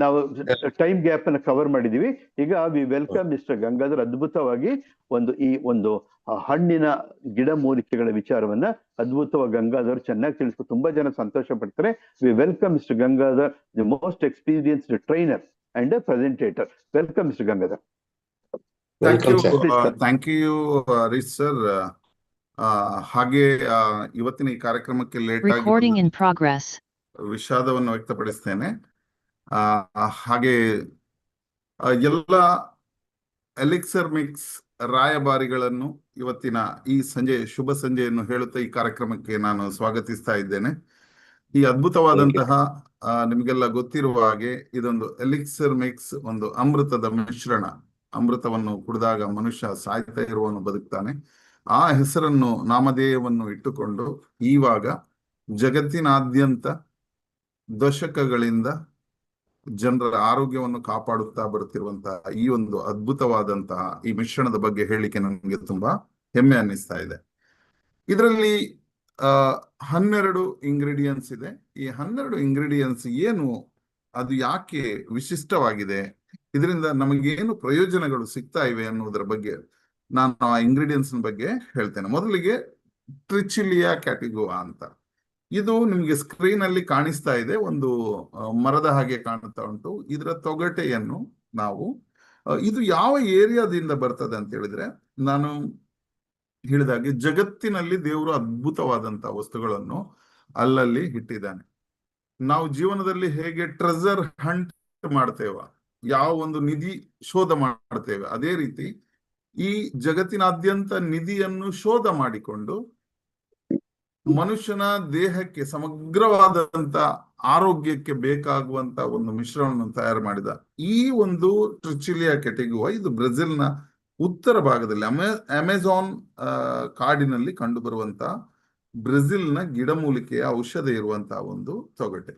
ನಾವು time gap ಅನ್ನು cover ಮಾಡಿದೀವಿ. ಈಗ ವಿ ವೆಲ್ಕಮ್ ಮಿಸ್ಟರ್ ಗಂಗಾಧರ್. ಅದ್ಭುತವಾಗಿ ಈ ಒಂದು ಹಣ್ಣಿನ ಗಿಡಮೂಲಿಕೆಗಳ ವಿಚಾರವನ್ನ ಅದ್ಭುತವಾಗಿ ಗಂಗಾಧರ್ ಚೆನ್ನಾಗಿ ತಿಳಿಸ್ಕೊ, ತುಂಬಾ ಜನ ಸಂತೋಷ ಪಡ್ತಾರೆ. We welcome Mister Gangadhar, the most experienced trainer and presenter. Welcome Mister Gangadhar. Thank you Harish sir. ಹಾಗೆ ಇವತ್ತಿನ ಈ ಕಾರ್ಯಕ್ರಮಕ್ಕೆ ಲೇಟ್ ಆಗಿ ವಿಷಾದವನ್ನು ವ್ಯಕ್ತಪಡಿಸ್ತೇನೆ. ಹಾಗೆ ಎಲ್ಲ ಎಲಿಕ್ಸರ್ ಮಿಕ್ಸ್ ರಾಯಭಾರಿಗಳನ್ನು ಇವತ್ತಿನ ಈ ಶುಭ ಸಂಜೆಯನ್ನು ಹೇಳುತ್ತಾ ಈ ಕಾರ್ಯಕ್ರಮಕ್ಕೆ ನಾನು ಸ್ವಾಗತಿಸ್ತಾ ಇದ್ದೇನೆ. ಈ ಅದ್ಭುತವಾದಂತಹ ನಿಮಗೆಲ್ಲ ಗೊತ್ತಿರುವ ಹಾಗೆ ಇದೊಂದು ಎಲಿಕ್ಸರ್ ಮಿಕ್ಸ್ ಒಂದು ಅಮೃತದ ಮಿಶ್ರಣ. ಅಮೃತವನ್ನು ಕುಡಿದಾಗ ಮನುಷ್ಯ ಸಾಯ್ತಾ ಇರುವವನು ಬದುಕ್ತಾನೆ. ಆ ಹೆಸರನ್ನು ನಾಮಧೇಯವನ್ನು ಇಟ್ಟುಕೊಂಡು ಇವಾಗ ಜಗತ್ತಿನಾದ್ಯಂತ ದಶಕಗಳಿಂದ ಜನರ ಆರೋಗ್ಯವನ್ನು ಕಾಪಾಡುತ್ತಾ ಬರುತ್ತಿರುವಂತಹ ಈ ಒಂದು ಅದ್ಭುತವಾದಂತಹ ಈ ಮಿಶ್ರಣದ ಬಗ್ಗೆ ಹೇಳಿಕೆ ನನಗೆ ತುಂಬಾ ಹೆಮ್ಮೆ ಅನ್ನಿಸ್ತಾ ಇದೆ. ಇದರಲ್ಲಿ 12 ಇಂಗ್ರೀಡಿಯೆಂಟ್ಸ್ ಇದೆ. ಈ 12 ಇಂಗ್ರೀಡಿಯೆಂಟ್ಸ್ ಏನು, ಅದು ಯಾಕೆ ವಿಶಿಷ್ಟವಾಗಿದೆ, ಇದರಿಂದ ನಮಗೇನು ಪ್ರಯೋಜನಗಳು ಸಿಗ್ತಾ ಇವೆ ಅನ್ನೋದರ ಬಗ್ಗೆ ನಾನು ಆ ಇಂಗ್ರೀಡಿಯೆಂಟ್ಸ್ ಬಗ್ಗೆ ಹೇಳ್ತೇನೆ. ಮೊದಲಿಗೆ ಟ್ರಿಚಿಲಿಯಾ ಕ್ಯಾಟಿಗುವಾ ಅಂತ. ಇದು ನಿಮ್ಗೆ ಸ್ಕ್ರೀನ್ ಅಲ್ಲಿ ಕಾಣಿಸ್ತಾ ಇದೆ, ಒಂದು ಮರದ ಹಾಗೆ ಕಾಣುತ್ತಾ ಉಂಟು. ಇದರ ತೊಗಟೆಯನ್ನು ನಾವು ಇದು ಯಾವ ಏರಿಯಾದಿಂದ ಬರ್ತದೆ ಅಂತ ಹೇಳಿದ್ರೆ, ನಾನು ಹೇಳಿದಾಗೆ ಜಗತ್ತಿನಲ್ಲಿ ದೇವರು ಅದ್ಭುತವಾದಂತಹ ವಸ್ತುಗಳನ್ನು ಅಲ್ಲಲ್ಲಿ ಇಟ್ಟಿದ್ದಾನೆ. ನಾವು ಜೀವನದಲ್ಲಿ ಹೇಗೆ ಟ್ರೆಜರ್ ಹಂಟ್ ಮಾಡ್ತೇವ, ಯಾವ ಒಂದು ನಿಧಿ ಶೋಧ ಮಾಡ್ತೇವೆ, ಅದೇ ರೀತಿ ಈ ಜಗತ್ತಿನಾದ್ಯಂತ ನಿಧಿಯನ್ನು ಶೋಧ ಮಾಡಿಕೊಂಡು ಮನುಷ್ಯನ ದೇಹಕ್ಕೆ ಸಮಗ್ರವಾದಂತ ಆರೋಗ್ಯಕ್ಕೆ ಬೇಕಾಗುವಂತ ಒಂದು ಮಿಶ್ರಣವನ್ನು ತಯಾರು ಮಾಡಿದ ಈ ಒಂದು ಟ್ರಿಚಿಲಿಯಾ ಕ್ಯಾಟಿಗುವಾ, ಇದು ಬ್ರೆಜಿಲ್ನ ಉತ್ತರ ಭಾಗದಲ್ಲಿ ಅಮೆಜಾನ್ ಕಾಡಿನಲ್ಲಿ ಕಂಡು ಬರುವಂತ ಬ್ರೆಜಿಲ್ನ ಗಿಡಮೂಲಿಕೆಯ ಔಷಧ ಇರುವಂತಹ ಒಂದು ತೊಗಟೆ.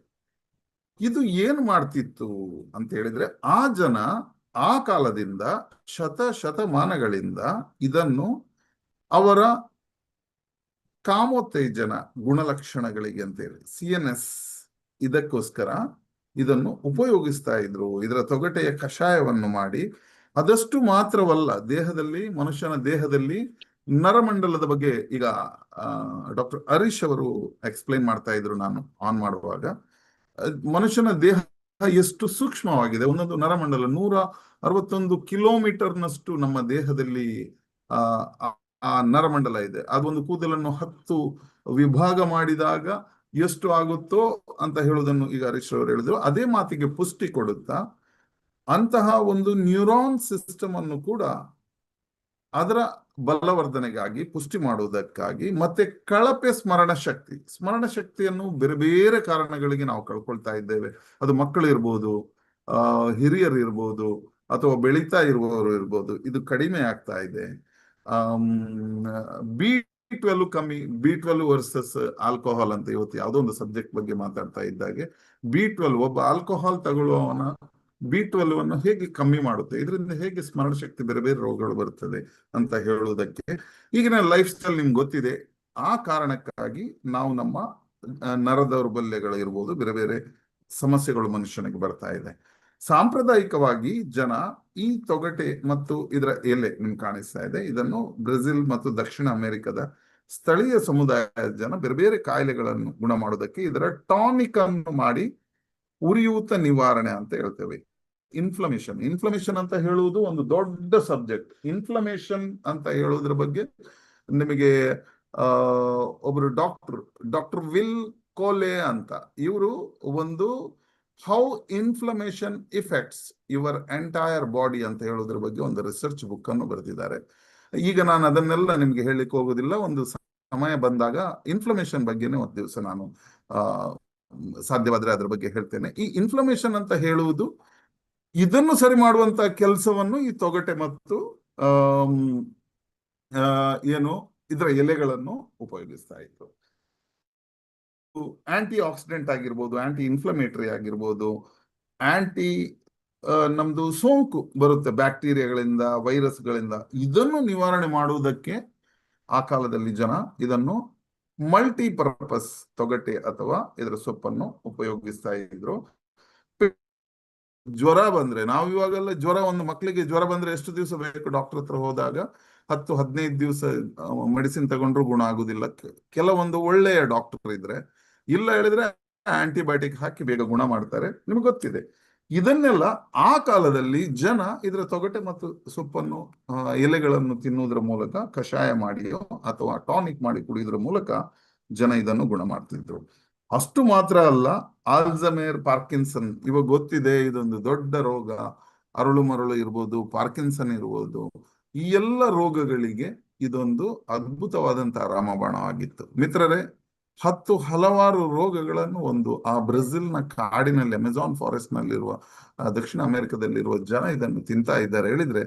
ಇದು ಏನು ಮಾಡ್ತಿತ್ತು ಅಂತ ಹೇಳಿದ್ರೆ, ಆ ಜನ ಆ ಕಾಲದಿಂದ ಶತಮಾನಗಳಿಂದ ಇದನ್ನು ಅವರ ಕಾಮೋತ್ತೇಜನ ಗುಣಲಕ್ಷಣಗಳಿಗೆ ಅಂತೇಳಿ CNS ಇದಕ್ಕೋಸ್ಕರ ಇದನ್ನು ಉಪಯೋಗಿಸ್ತಾ ಇದ್ರು. ಇದರ ತೊಗಟೆಯ ಕಷಾಯವನ್ನು ಮಾಡಿ, ಅದಷ್ಟು ಮಾತ್ರವಲ್ಲ, ಮನುಷ್ಯನ ದೇಹದಲ್ಲಿ ನರಮಂಡಲದ ಬಗ್ಗೆ ಈಗ ಡಾಕ್ಟರ್ ಹರೀಶ್ ಅವರು ಎಕ್ಸ್ಪ್ಲೈನ್ ಮಾಡ್ತಾ ಇದ್ರು ನಾನು ಆನ್ ಮಾಡುವಾಗ. ಮನುಷ್ಯನ ದೇಹ ಎಷ್ಟು ಸೂಕ್ಷ್ಮವಾಗಿದೆ. ಒಂದೊಂದು ನರಮಂಡಲ 161 ಕಿಲೋಮೀಟರ್ನಷ್ಟು ನಮ್ಮ ದೇಹದಲ್ಲಿ ಆ ನರಮಂಡಲ ಇದೆ. ಅದೊಂದು ಕೂದಲನ್ನು 10 ವಿಭಾಗ ಮಾಡಿದಾಗ ಎಷ್ಟು ಆಗುತ್ತೋ ಅಂತ ಹೇಳುವುದನ್ನು ಈಗ ಹರೀಶ್ ಅವರು ಹೇಳಿದ್ರು. ಅದೇ ಮಾತಿಗೆ ಪುಷ್ಟಿ ಕೊಡುತ್ತಾ ಅಂತಹ ಒಂದು ನ್ಯೂರಾನ್ ಸಿಸ್ಟಮ್ ಅನ್ನು ಕೂಡ ಅದರ ಬಲವರ್ಧನೆಗಾಗಿ, ಪುಷ್ಟಿ ಮಾಡುವುದಕ್ಕಾಗಿ, ಮತ್ತೆ ಕಳಪೆ ಸ್ಮರಣ ಶಕ್ತಿಯನ್ನು ಬೇರೆ ಬೇರೆ ಕಾರಣಗಳಿಗೆ ನಾವು ಕಳ್ಕೊಳ್ತಾ ಇದ್ದೇವೆ. ಅದು ಮಕ್ಕಳು ಇರ್ಬೋದು, ಹಿರಿಯರು ಇರ್ಬೋದು, ಅಥವಾ ಬೆಳೀತಾ ಇರುವವರು ಇರ್ಬೋದು. ಇದು ಕಡಿಮೆ ಆಗ್ತಾ ಇದೆ. B12 ಕಮ್ಮಿ, B12 ವರ್ಸಸ್ ಆಲ್ಕೋಹಾಲ್ ಅಂತ ಇವತ್ತು ಯಾವುದೋ ಒಂದು ಸಬ್ಜೆಕ್ಟ್ ಬಗ್ಗೆ ಮಾತಾಡ್ತಾ ಇದ್ದಾಗೆ, B12 ಒಬ್ಬ ಆಲ್ಕೋಹಾಲ್ ತಗೊಳ್ಳುವವನ B12 ಅನ್ನು ಹೇಗೆ ಕಮ್ಮಿ ಮಾಡುತ್ತೆ, ಇದರಿಂದ ಹೇಗೆ ಸ್ಮರಣ ಶಕ್ತಿ, ಬೇರೆ ಬೇರೆ ರೋಗಗಳು ಬರ್ತದೆ ಅಂತ ಹೇಳುವುದಕ್ಕೆ ಈಗಿನ ಲೈಫ್ ಸ್ಟೈಲ್ ನಿಮ್ಗೆ ಗೊತ್ತಿದೆ. ಆ ಕಾರಣಕ್ಕಾಗಿ ನಾವು ನಮ್ಮ ನರ ದೌರ್ಬಲ್ಯಗಳು ಇರ್ಬೋದು, ಬೇರೆ ಬೇರೆ ಸಮಸ್ಯೆಗಳು ಮನುಷ್ಯನಿಗೆ ಬರ್ತಾ ಇದೆ. ಸಾಂಪ್ರದಾಯಿಕವಾಗಿ ಜನ ಈ ತೊಗಟೆ ಮತ್ತು ಇದರ ಎಲೆ ನಿಮ್ಗೆ ಕಾಣಿಸ್ತಾ ಇದೆ, ಇದನ್ನು ಬ್ರೆಜಿಲ್ ಮತ್ತು ದಕ್ಷಿಣ ಅಮೆರಿಕದ ಸ್ಥಳೀಯ ಸಮುದಾಯದ ಜನ ಬೇರೆ ಬೇರೆ ಕಾಯಿಲೆಗಳನ್ನು ಗುಣ ಮಾಡೋದಕ್ಕೆ ಇದರ ಟಾನಿಕ್ ಅನ್ನು ಮಾಡಿ ಉರಿಯೂತ ನಿವಾರಣೆ ಅಂತ ಹೇಳ್ತೇವೆ. ಇನ್ಫ್ಲಮೇಷನ್ ಅಂತ ಹೇಳುವುದು ಒಂದು ದೊಡ್ಡ ಸಬ್ಜೆಕ್ಟ್. ಇನ್ಫ್ಲಮೇಷನ್ ಅಂತ ಹೇಳುವುದ್ರ ಬಗ್ಗೆ ನಿಮಗೆ ಒಬ್ರು ಡಾಕ್ಟರ್ ವಿಲ್ ಕೋಲೆ ಅಂತ, ಇವರು ಒಂದು how inflammation effects your entire body ಅಂತ ಹೇಳೋದ್ರ ಬಗ್ಗೆ ಒಂದು ರಿಸರ್ಚ್ ಬುಕ್ ಅನ್ನು ಬರೆದಿದ್ದಾರೆ. ಈಗ ನಾನು ಅದನ್ನೆಲ್ಲ ನಿಮ್ಗೆ ಹೇಳಲಿಕ್ಕೆ ಹೋಗೋದಿಲ್ಲ. ಒಂದು ಸಮಯ ಬಂದಾಗ ಇನ್ಫ್ಲಮೇಷನ್ ಬಗ್ಗೆನೇ ಒಂದು ದಿವಸ ನಾನು ಸಾಧ್ಯವಾದ್ರೆ ಅದ್ರ ಬಗ್ಗೆ ಹೇಳ್ತೇನೆ. ಈ ಇನ್ಫ್ಲಮೇಷನ್ ಅಂತ ಹೇಳುವುದು, ಇದನ್ನು ಸರಿ ಮಾಡುವಂತ ಕೆಲಸವನ್ನು ಈ ತೊಗಟೆ ಮತ್ತು ಇದರ ಎಲೆಗಳನ್ನು ಉಪಯೋಗಿಸ್ತಾ ಇತ್ತು. ಆಂಟಿ ಆಕ್ಸಿಡೆಂಟ್ ಆಗಿರ್ಬೋದು, ಆಂಟಿ ಇನ್ಫ್ಲಮೇಟರಿ ಆಗಿರ್ಬೋದು, ನಮ್ದು ಸೋಂಕು ಬರುತ್ತೆ ಬ್ಯಾಕ್ಟೀರಿಯಾಗಳಿಂದ, ವೈರಸ್ಗಳಿಂದ, ಇದನ್ನು ನಿವಾರಣೆ ಮಾಡುವುದಕ್ಕೆ ಆ ಕಾಲದಲ್ಲಿ ಜನ ಇದನ್ನು ಮಲ್ಟಿಪರ್ಪಸ್ ತೊಗಟೆ ಅಥವಾ ಇದರ ಸೊಪ್ಪನ್ನು ಉಪಯೋಗಿಸ್ತಾ ಇದ್ರು. ಜ್ವರ ಬಂದ್ರೆ, ನಾವು ಇವಾಗೆಲ್ಲ ಜ್ವರ, ಒಂದು ಮಕ್ಕಳಿಗೆ ಜ್ವರ ಬಂದ್ರೆ ಎಷ್ಟು ದಿವಸ ಬೇಕು ಡಾಕ್ಟರ್ ಹತ್ರ ಹೋದಾಗ? 10-15 ದಿವಸ ಮೆಡಿಸಿನ್ ತಗೊಂಡ್ರು ಗುಣ ಆಗುದಿಲ್ಲ. ಕೆಲವೊಂದು ಒಳ್ಳೆಯ ಡಾಕ್ಟರ್ ಇದ್ರೆ, ಇಲ್ಲ ಹೇಳಿದ್ರೆ ಆಂಟಿಬಯೋಟಿಕ್ ಹಾಕಿ ಬೇಗ ಗುಣ ಮಾಡ್ತಾರೆ, ನಿಮ್ಗೆ ಗೊತ್ತಿದೆ. ಇದನ್ನೆಲ್ಲ ಆ ಕಾಲದಲ್ಲಿ ಜನ ಇದರ ತೊಗಟೆ ಮತ್ತು ಸೊಪ್ಪನ್ನು, ಎಲೆಗಳನ್ನು ತಿನ್ನುವುದರ ಮೂಲಕ, ಕಷಾಯ ಮಾಡಿಯೋ ಅಥವಾ ಟಾನಿಕ್ ಮಾಡಿ ಕುಡಿಯೋದ್ರ ಮೂಲಕ ಜನ ಇದನ್ನು ಗುಣ ಮಾಡ್ತಿದ್ರು. ಅಷ್ಟು ಮಾತ್ರ ಅಲ್ಲ, ಆಲ್ಝಮೇರ್, ಪಾರ್ಕಿನ್ಸನ್, ಇವಾಗ ಗೊತ್ತಿದೆ ಇದೊಂದು ದೊಡ್ಡ ರೋಗ. ಅರಳು ಮರಳು ಇರ್ಬೋದು, ಪಾರ್ಕಿನ್ಸನ್ ಇರ್ಬೋದು, ಈ ಎಲ್ಲ ರೋಗಗಳಿಗೆ ಇದೊಂದು ಅದ್ಭುತವಾದಂತಹ ರಾಮಬಾಣವಾಗಿತ್ತು. ಮಿತ್ರರೇ, ಹಲವಾರು ರೋಗಗಳನ್ನು ಆ ಬ್ರೆಜಿಲ್ನ ಕಾಡಿನಲ್ಲಿ, ಅಮೆಜಾನ್ ಫಾರೆಸ್ಟ್ ನಲ್ಲಿರುವ, ದಕ್ಷಿಣ ಅಮೆರಿಕದಲ್ಲಿರುವ ಜನ ಇದನ್ನು ತಿಂತಾ ಇದ್ದಾರೆ ಹೇಳಿದ್ರೆ,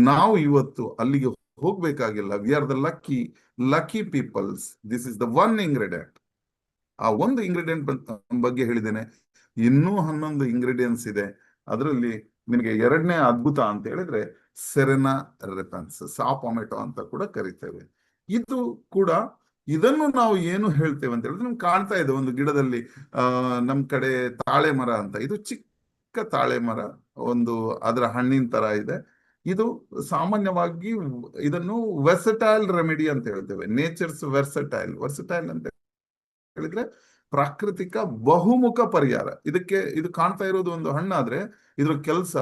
ನಾವು ಇವತ್ತು ಅಲ್ಲಿಗೆ ಹೋಗ್ಬೇಕಾಗಿಲ್ಲ. We are the lucky peoples. This is the one ingredient. ಆ ಒಂದು ಇಂಗ್ರೀಡಿಯಂಟ್ ಬಗ್ಗೆ ಹೇಳಿದ್ದೇನೆ. ಇನ್ನೂ 11 ಇಂಗ್ರೀಡಿಯೆಂಟ್ಸ್ ಇದೆ. ಅದರಲ್ಲಿ ನಿಮಗೆ ಎರಡನೇ ಅದ್ಭುತ ಅಂತ ಹೇಳಿದ್ರೆ ಸೆರೆನಾ ರೆಪನ್ಸ್, ಸಾಪೊಮೆಟೊ ಅಂತ ಕೂಡ ಕರಿತೇವೆ. ಇದು ಕೂಡ, ಇದನ್ನು ನಾವು ಏನು ಹೇಳ್ತೇವೆ ಅಂತ ಹೇಳಿದ್ರೆ, ನಮ್ಗೆ ಕಾಣ್ತಾ ಇದೆ ಒಂದು ಗಿಡದಲ್ಲಿ, ನಮ್ ಕಡೆ ತಾಳೆ ಮರ ಅಂತ, ಇದು ಚಿಕ್ಕ ತಾಳೆ ಮರ, ಅದರ ಹಣ್ಣಿನ ತರ ಇದೆ. ಇದು ಸಾಮಾನ್ಯವಾಗಿ ಇದನ್ನು ವೆರ್ಸಟೈಲ್ ರೆಮಿಡಿ ಅಂತ ಹೇಳ್ತೇವೆ. ನೇಚರ್ಸ್ ವೆರ್ಸಟೈಲ್ ಅಂತ ಹೇಳಿದ್ರೆ ಪ್ರಾಕೃತಿಕ ಬಹುಮುಖ ಪರಿಹಾರ. ಇದು ಕಾಣ್ತಾ ಇರೋದು ಒಂದು ಹಣ್ಣಾದ್ರೆ, ಇದ್ರ ಕೆಲಸ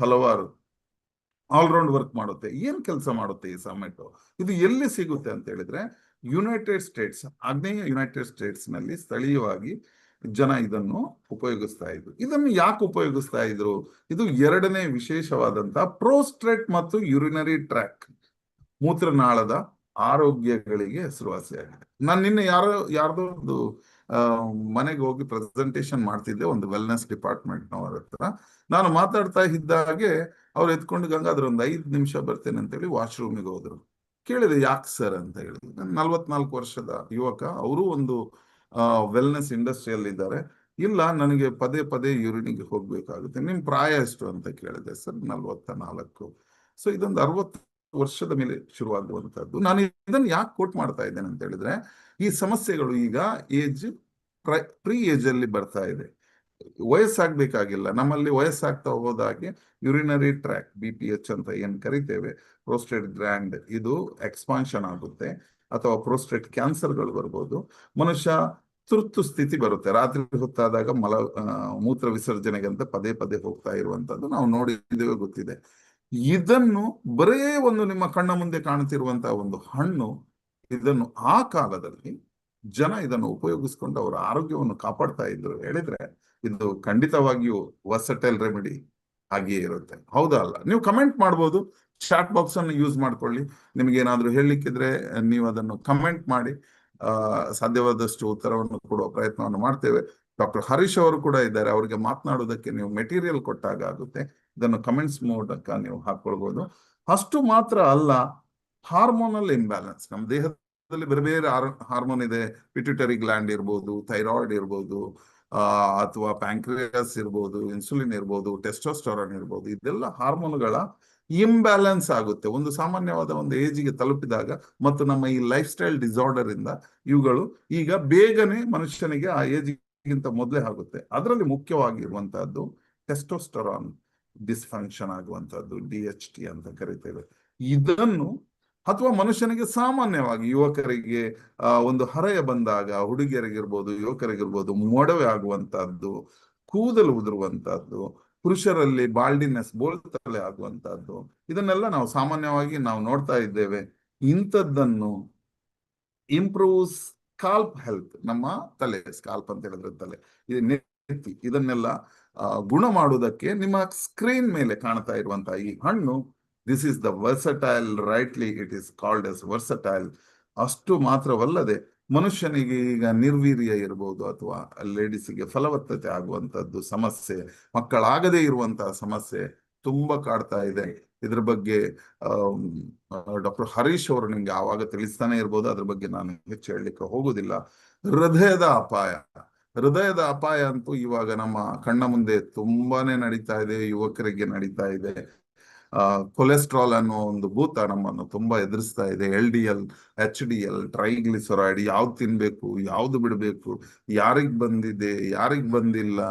ಹಲವಾರು ಆಲ್ರೌಂಡ್ ವರ್ಕ್ ಮಾಡುತ್ತೆ. ಏನ್ ಕೆಲಸ ಮಾಡುತ್ತೆ ಈ ಟೊಮೆಟೊ? ಇದು ಎಲ್ಲಿ ಸಿಗುತ್ತೆ ಅಂತ ಹೇಳಿದ್ರೆ, ಯುನೈಟೆಡ್ ಸ್ಟೇಟ್ಸ್, ಆಗ್ನೇಯ ಯುನೈಟೆಡ್ ಸ್ಟೇಟ್ಸ್ ನಲ್ಲಿ ಸ್ಥಳೀಯವಾಗಿ ಜನ ಇದನ್ನು ಉಪಯೋಗಿಸ್ತಾ ಇದ್ರು. ಇದನ್ನು ಯಾಕೆ ಉಪಯೋಗಿಸ್ತಾ ಇದ್ರು? ಇದು ಎರಡನೇ ವಿಶೇಷವಾದಂತಹ ಪ್ರೋಸ್ಟೇಟ್ ಮತ್ತು ಯುರಿನರಿ ಟ್ರ್ಯಾಕ್, ಮೂತ್ರನಾಳದ ಆರೋಗ್ಯಗಳಿಗೆ ಹೆಸರುವಾಸಿಯಾಗಿದೆ. ನಾನು ನಿನ್ನೆ ಯಾರ್ದೋ ಒಂದು ಮನೆಗೆ ಹೋಗಿ ಪ್ರೆಸೆಂಟೇಶನ್ ಮಾಡ್ತಿದ್ದೆ, ಒಂದು ವೆಲ್ನೆಸ್ ಡಿಪಾರ್ಟ್ಮೆಂಟ್ನವರ ಹತ್ರ. ನಾನು ಮಾತಾಡ್ತಾ ಇದ್ದಾಗೆ ಅವ್ರು ಎತ್ಕೊಂಡು, ಗಂಗಾಧರ್ ಒಂದು 5 ನಿಮಿಷ ಬರ್ತೇನೆ ಅಂತೇಳಿ ವಾಶ್ರೂಮಿಗೆ ಹೋದ್ರು. ಕೇಳಿದೆ, ಯಾಕೆ ಸರ್ ಅಂತ ಹೇಳಿದ್ರು. 44 ವರ್ಷದ ಯುವಕ, ಅವರು ಒಂದು ವೆಲ್ನೆಸ್ ಇಂಡಸ್ಟ್ರಿಯಲ್ಲಿ ಇದ್ದಾರೆ. ಇಲ್ಲ, ನನಗೆ ಪದೇ ಪದೇ ಯೂರಿನಿಗೆ ಹೋಗ್ಬೇಕಾಗುತ್ತೆ. ನಿಮ್ ಪ್ರಾಯ ಎಷ್ಟು ಅಂತ ಕೇಳಿದೆ. ಸರ್ 44. ಸೊ ಇದೊಂದು 60 ವರ್ಷದ ಮೇಲೆ ಶುರುವಾಗುವಂತದ್ದು. ನಾನು ಇದನ್ನು ಯಾಕೆ ಕೋಟ್ ಮಾಡ್ತಾ ಇದ್ದೇನೆ ಅಂತ ಹೇಳಿದ್ರೆ, ಈ ಸಮಸ್ಯೆಗಳು ಈಗ ಪ್ರೀ ಏಜ್ ಅಲ್ಲಿ ಬರ್ತಾ ಇದೆ. ವಯಸ್ಸಾಗ್ಬೇಕಾಗಿಲ್ಲ. ನಮ್ಮಲ್ಲಿ ವಯಸ್ಸಾಗ್ತಾ ಹೋದಾಗೆ ಯುರಿನರಿ ಟ್ರ್ಯಾಕ್, BPH ಅಂತ ಏನ್ ಕರಿತೇವೆ, ಪ್ರೋಸ್ಟೇಟ್ ಗ್ಲ್ಯಾಂಡ್, ಇದು ಎಕ್ಸ್ಪಾನ್ಷನ್ ಆಗುತ್ತೆ, ಅಥವಾ ಪ್ರೋಸ್ಟೇಟ್ ಕ್ಯಾನ್ಸರ್ಗಳು ಬರ್ಬೋದು. ಮನುಷ್ಯ ತುರ್ತು ಸ್ಥಿತಿ ಬರುತ್ತೆ. ರಾತ್ರಿ ಹೊತ್ತಾದಾಗ ಮೂತ್ರ ವಿಸರ್ಜನೆಗೆ ಅಂತ ಪದೇ ಪದೇ ಹೋಗ್ತಾ ಇರುವಂತದ್ದು ನಾವು ನೋಡಿದ್ದೇವೆ, ಗೊತ್ತಿದೆ. ಇದನ್ನು ಬರೇ ನಿಮ್ಮ ಕಣ್ಣ ಮುಂದೆ ಕಾಣುತ್ತಿರುವಂತಹ ಒಂದು ಹಣ್ಣು, ಇದನ್ನು ಆ ಕಾಲದಲ್ಲಿ ಜನ ಇದನ್ನು ಉಪಯೋಗಿಸ್ಕೊಂಡು ಅವರ ಆರೋಗ್ಯವನ್ನು ಕಾಪಾಡ್ತಾ ಇದ್ರು ಹೇಳಿದ್ರೆ, ಇದು ಖಂಡಿತವಾಗಿಯೂ ವರ್ಸಟೈಲ್ ರೆಮಿಡಿ ಆಗಿಯೇ ಇರುತ್ತೆ. ಹೌದಾ ಅಲ್ಲ? ನೀವು ಕಮೆಂಟ್ ಮಾಡ್ಬೋದು, ಚಾಟ್ ಬಾಕ್ಸ್ ಅನ್ನು ಯೂಸ್ ಮಾಡ್ಕೊಳ್ಳಿ. ನಿಮ್ಗೆ ಏನಾದ್ರೂ ಹೇಳಲಿಕ್ಕಿದ್ರೆ ನೀವು ಅದನ್ನು ಕಮೆಂಟ್ ಮಾಡಿ, ಸಾಧ್ಯವಾದಷ್ಟು ಉತ್ತರವನ್ನು ಕೊಡುವ ಪ್ರಯತ್ನವನ್ನು ಮಾಡ್ತೇವೆ. ಡಾಕ್ಟರ್ ಹರೀಶ್ ಅವರು ಕೂಡ ಇದ್ದಾರೆ, ಅವರಿಗೆ ಮಾತನಾಡೋದಕ್ಕೆ ನೀವು ಮೆಟೀರಿಯಲ್ ಕೊಟ್ಟಾಗ ಆಗುತ್ತೆ. ಇದನ್ನು ಕಮೆಂಟ್ಸ್ ಮೂಲಕ ನೀವು ಹಾಕೊಳ್ಬಹುದು. ಅಷ್ಟು ಮಾತ್ರ ಅಲ್ಲ, ಹಾರ್ಮೋನಲ್ ಇಂಬ್ಯಾಲೆನ್ಸ್, ನಮ್ಮ ದೇಹದಲ್ಲಿ ಬೇರೆ ಬೇರೆ ಹಾರ್ಮೋನ್ ಇದೆ. ಪಿಟ್ಯೂಟರಿ ಗ್ಲ್ಯಾಂಡ್ ಇರ್ಬೋದು, ಥೈರಾಯ್ಡ್ ಇರ್ಬೋದು, ಅಥವಾ ಪ್ಯಾಂಕ್ರಿಯಾಸ್ ಇರ್ಬೋದು, ಇನ್ಸುಲಿನ್ ಇರ್ಬೋದು, ಟೆಸ್ಟೋಸ್ಟೆರಾನ್ ಇರ್ಬೋದು. ಇದೆಲ್ಲ ಹಾರ್ಮೋನ್ಗಳ ಇಂಬ್ಯಾಲೆನ್ಸ್ ಆಗುತ್ತೆ ಒಂದು ಸಾಮಾನ್ಯವಾದ ಒಂದು ಏಜಿಗೆ ತಲುಪಿದಾಗ. ಮತ್ತು ನಮ್ಮ ಈ ಲೈಫ್ ಸ್ಟೈಲ್ ಡಿಸಾರ್ಡರ್ ಇಂದ ಇವುಗಳು ಈಗ ಬೇಗನೆ ಮನುಷ್ಯನಿಗೆ ಆ ಏಜ್ಗಿಂತ ಮೊದಲೇ ಆಗುತ್ತೆ. ಅದರಲ್ಲಿ ಮುಖ್ಯವಾಗಿರುವಂತಹದ್ದು ಟೆಸ್ಟೋಸ್ಟೆರಾನ್ ಡಿಸ್ಫಂಕ್ಷನ್ ಆಗುವಂತಹದ್ದು, DHT ಅಂತ ಕರಿತೇವೆ. ಇದನ್ನು, ಅಥವಾ ಮನುಷ್ಯನಿಗೆ ಸಾಮಾನ್ಯವಾಗಿ ಯುವಕರಿಗೆ ಒಂದು ಹರೆಯ ಬಂದಾಗ, ಹುಡುಗಿಯರಿಗಿರ್ಬೋದು, ಯುವಕರಿಗಿರ್ಬೋದು, ಮೊಡವೆ ಆಗುವಂತಹದ್ದು, ಕೂದಲು ಉದುರುವಂತಹದ್ದು, ಪುರುಷರಲ್ಲಿ ಬಾಲ್ಡಿನೆಸ್, ಬೋಳ್ತಲೆ ಆಗುವಂತಹದ್ದು, ಇದನ್ನೆಲ್ಲ ನಾವು ಸಾಮಾನ್ಯವಾಗಿ ನಾವು ನೋಡ್ತಾ ಇದ್ದೇವೆ. ಇಂಥದ್ದನ್ನು ಇಂಪ್ರೂವ್ ಸ್ಕಾಲ್ಪ್ ಹೆಲ್ತ್, ನಮ್ಮ ತಲೆ, ಸ್ಕಾಲ್ಪ್ ಅಂತ ಹೇಳಿದ್ರೆ ತಲೆ, ಇದು ನೆತ್ತಿ, ಇದನ್ನೆಲ್ಲ ಗುಣ ಮಾಡುವುದಕ್ಕೆ ನಿಮ್ಮ ಸ್ಕ್ರೀನ್ ಮೇಲೆ ಕಾಣ್ತಾ ಇರುವಂತಹ ಈ ಹಣ್ಣು, this is the versatile, rightly it is called as versatile. ಅಷ್ಟು ಮಾತ್ರವಲ್ಲದೆ ಮನುಷ್ಯನಿಗೆ ಈಗ ನಿರ್ವೀರ್ಯ ಇರ್ಬೋದು, ಅಥವಾ ಲೇಡೀಸಿಗೆ ಫಲವತ್ತತೆ ಆಗುವಂತದ್ದು ಸಮಸ್ಯೆ, ಮಕ್ಕಳಾಗದೇ ಇರುವಂತಹ ಸಮಸ್ಯೆ ತುಂಬಾ ಕಾಡ್ತಾ ಇದೆ. ಇದ್ರ ಬಗ್ಗೆ ಡಾಕ್ಟರ್ ಹರೀಶ್ ಅವರು ನಿಮ್ಗೆ ಆವಾಗ ತಿಳಿಸ್ತಾನೆ ಇರ್ಬೋದು, ಅದ್ರ ಬಗ್ಗೆ ನಾನು ಹೆಚ್ಚು ಹೇಳಲಿಕ್ಕೆ ಹೋಗುದಿಲ್ಲ. ಹೃದಯದ ಅಪಾಯ ಅಂತೂ ಇವಾಗ ನಮ್ಮ ಕಣ್ಣ ಮುಂದೆ ತುಂಬಾನೇ ನಡೀತಾ ಇದೆ, ಯುವಕರಿಗೆ ನಡೀತಾ ಇದೆ. ಕೊಲೆಸ್ಟ್ರಾಲ್ ಅನ್ನೋ ಒಂದು ಭೂತ ನಮ್ಮನ್ನು ತುಂಬಾ ಎದುರಿಸ್ತಾ ಇದೆ. LDL, HDL, ಟ್ರೈಗ್ಲಿಸರೈಡ್, ಯಾವ್ದು ತಿನ್ಬೇಕು, ಯಾವ್ದು ಬಿಡಬೇಕು, ಯಾರಿಗ್ ಬಂದಿದೆ, ಯಾರಿಗ್ ಬಂದಿಲ್ಲ